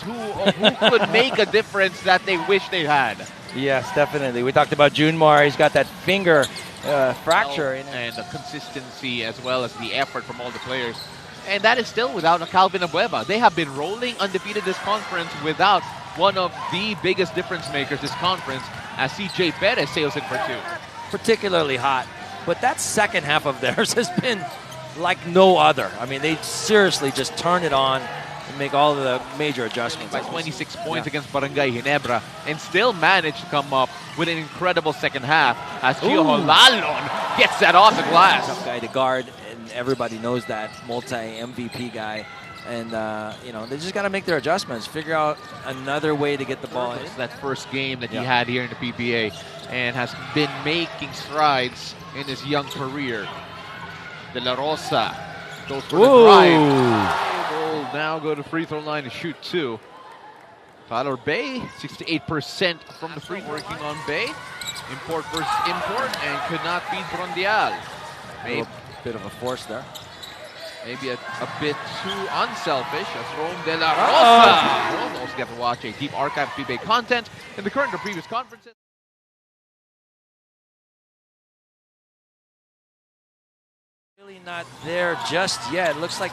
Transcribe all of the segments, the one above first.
who could make a difference that they wish they had. Yes, definitely. We talked about Junmar. He's got that finger fracture. And the consistency as well as the effort from all the players. And that is still without a Calvin Abueva. They have been rolling undefeated this conference without one of the biggest difference makers this conference as CJ Perez sails in for 2. Particularly hot. But that second half of theirs has been like no other. I mean, they seriously just turn it on and make all of the major adjustments. By 26 points against Barangay Ginebra and still managed to come up with an incredible second half as Gio Holalon gets that off the glass. Tough guy to guard, and everybody knows that. Multi-MVP guy. And, you know, they just got to make their adjustments, figure out another way to get the ball in. That first game that he had here in the PBA and has been making strides in his young career. De La Rosa goes for the drive. He will now go to free throw line to shoot 2. Tyler Bay, 68% from the free, working on Bay. Import versus import, and could not beat Brondial. Maybe a bit of a force there. Maybe a bit too unselfish as Rome De La Rosa. We'll also get to watch a deep archive of PBA content in the current or previous conferences. Really not there just yet. It looks like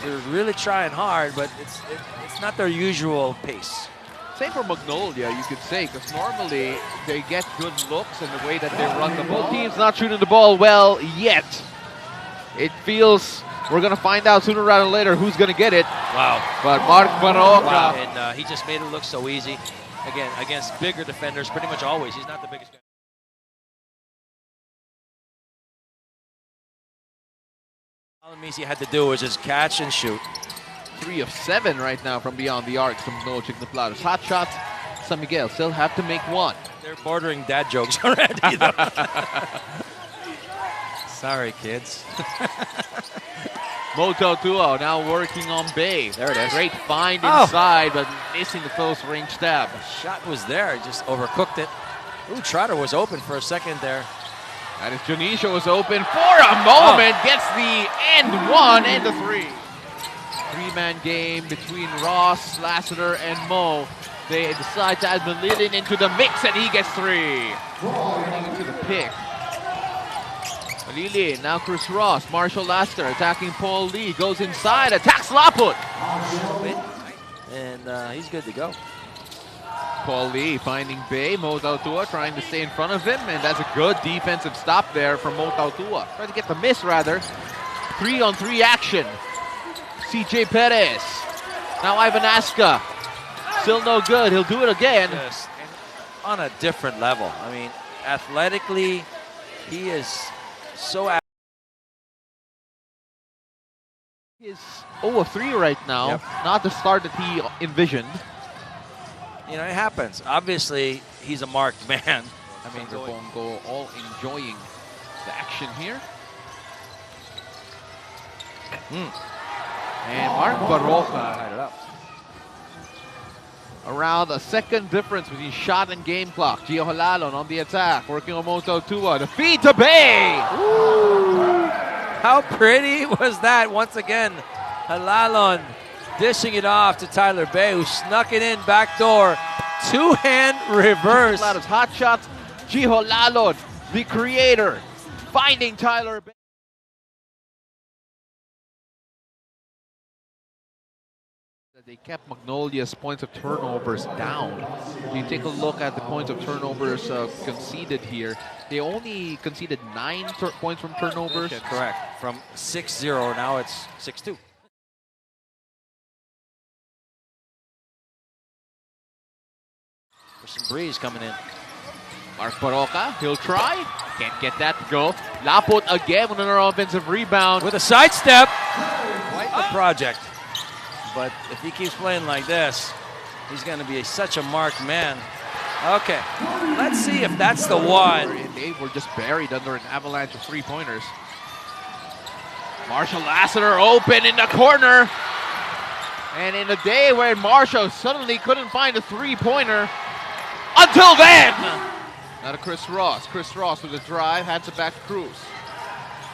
they're really trying hard, but it's not their usual pace. Same for Magnolia, you could say, because normally they get good looks in the way that they run the ball. Team's not shooting the ball well yet. It feels we're going to find out sooner rather than later who's going to get it. Wow. But Mark Baroka. Wow. And he just made it look so easy. Again, against bigger defenders, pretty much always. He's not the biggest guy. All Misi had to do was just catch and shoot. 3 of 7 right now from beyond the arc. Some no chick the platters. Hot shots. San Miguel still have to make 1. They're bordering dad jokes already, though. Sorry, kids. Moto Tuo now working on Bay. There it is. Great find inside, but missing the close range stab. The shot was there, just overcooked it. Ooh, Trotter was open for a second there. And as Janisha was open for a moment, gets the end 1 and the 3. 3-man game between Ross, Lassiter, and Mo. They decide to add Malilin into the mix, and he gets 3. Turning into the pick. Malilin, now Chris Ross, Marshall Lassiter attacking Paul Lee, goes inside, attacks Laput. And he's good to go. Paul Lee finding Bay, Mo Tautua trying to stay in front of him, and that's a good defensive stop there from Mo Tautua. Trying to get the miss, rather. 3-on-3 action. CJ Perez. Now Ivan Aska. Still no good. He'll do it again. Yes. On a different level. I mean, athletically, he is so... He's 0 of 3 right now. Yep. Not the start that he envisioned. You know, it happens. Obviously, he's a marked man. I mean, Bongo all enjoying the action here. And Mark Baroka tied it up. Around a second difference between shot and game clock. Gio Holalon on the attack, working on Moto Tua. The feed to Bay! Ooh. How pretty was that? Once again, Holalon dishing it off to Tyler Bay, who snuck it in backdoor. 2-hand reverse. A lot of hot shots. Gio Holalon, the creator, finding Tyler Bay. They kept Magnolia's points of turnovers down. If you take a look at the points of turnovers conceded here, they only conceded 9 points from turnovers. Okay, correct. From 6-0, now it's 6-2. There's some breeze coming in. Mark Baroka, he'll try. Can't get that to go. Laput again with another offensive rebound. With a sidestep. Quite the project. But if he keeps playing like this, he's going to be such a marked man. Okay, let's see if that's the one. They were just buried under an avalanche of 3-pointers. Marshall Lassiter open in the corner. And in a day where Marshall suddenly couldn't find a 3-pointer, until then. Now to Chris Ross. Chris Ross with a drive, hands it back to Cruz.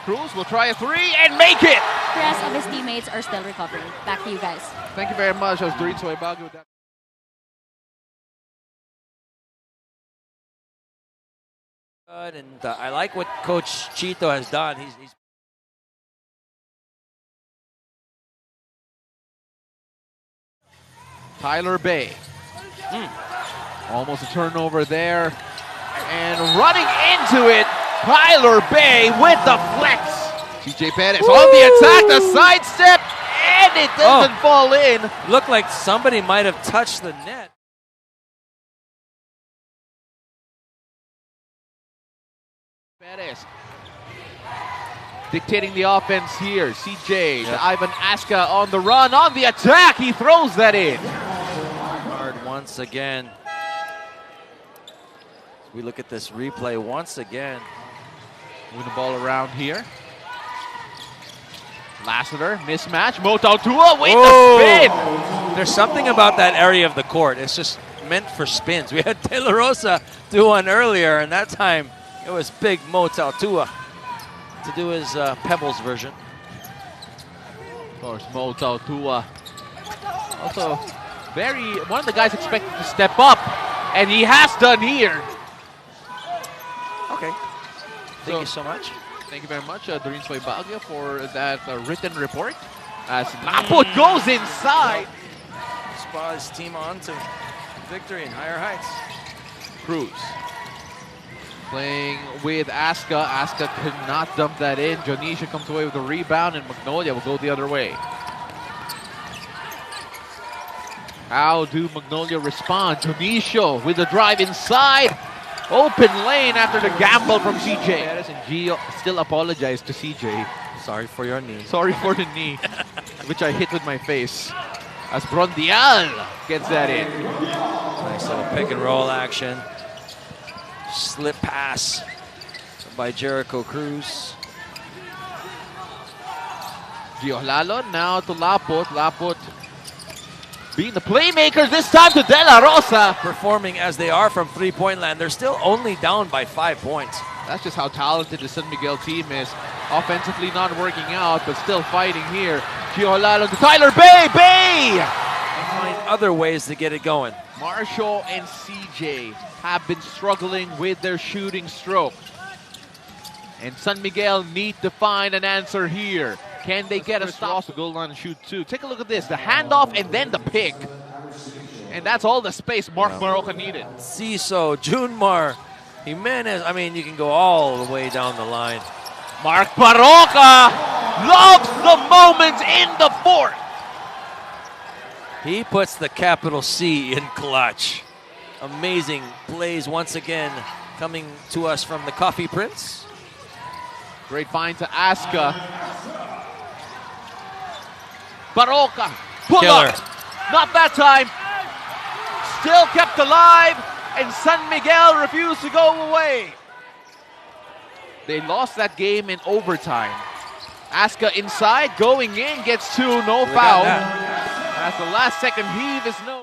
Cruz will try a three and make it. The rest of his teammates are still recovering. Back to you guys. Thank you very much. I was doing Tuloy Baguio with that. Good, and I like what Coach Chito has done. He's Tyler Bay. Almost a turnover there. And running into it, Tyler Bay with the flex. CJ Perez on the attack, the sidestep, and it doesn't fall in. Looked like somebody might have touched the net. Perez dictating the offense here. CJ to Ivan Aska on the run, on the attack. He throws that in. Hard once again. We look at this replay once again. Moving the ball around here. Lassiter, mismatch. Motautua with the spin. There's something about that area of the court. It's just meant for spins. We had De La Rosa do one earlier, and that time it was big Motautua to do his Pebbles version. Of course, Motautua also one of the guys expected to step up, and he has done here. Okay. Thank you so much. Thank you very much, Doreen Soy Baguio, for that written report. As Laput goes inside. Spa his team on to victory and higher heights. Cruz playing with Aska. Aska could not dump that in. Jonisha comes away with a rebound, and Magnolia will go the other way. How do Magnolia respond? Jonisha with the drive inside. Open lane after the gamble from CJ. Perez and Gio still apologize to CJ. Sorry for your knee. Sorry for the knee, which I hit with my face. As Brondial gets that in. Nice little pick and roll action. Slip pass by Jericho Cruz. Gio Lalon now to Laput. Laput being the playmaker this time to De La Rosa. Performing as they are from three-point land. They're still only down by 5 points. That's just how talented the San Miguel team is. Offensively not working out, but still fighting here. Gio Lalon to Tyler Bay. Bay! They find other ways to get it going. Marshall and CJ have been struggling with their shooting stroke. And San Miguel need to find an answer here. Can they get a stop to goal line and shoot two? Take a look at this. The handoff and then the pick. And that's all the space Mark Maroka needed. Ciso, Junmar, Jimenez. I mean, you can go all the way down the line. Mark Maroka loves the moment in the fourth. He puts the capital C in clutch. Amazing plays once again coming to us from the Coffee Prince. Great find to Aska. Baroka, pull up. Not that time. Still kept alive, and San Miguel refused to go away. They lost that game in overtime. Aska inside, going in, gets two, no foul. As the last second heave is no.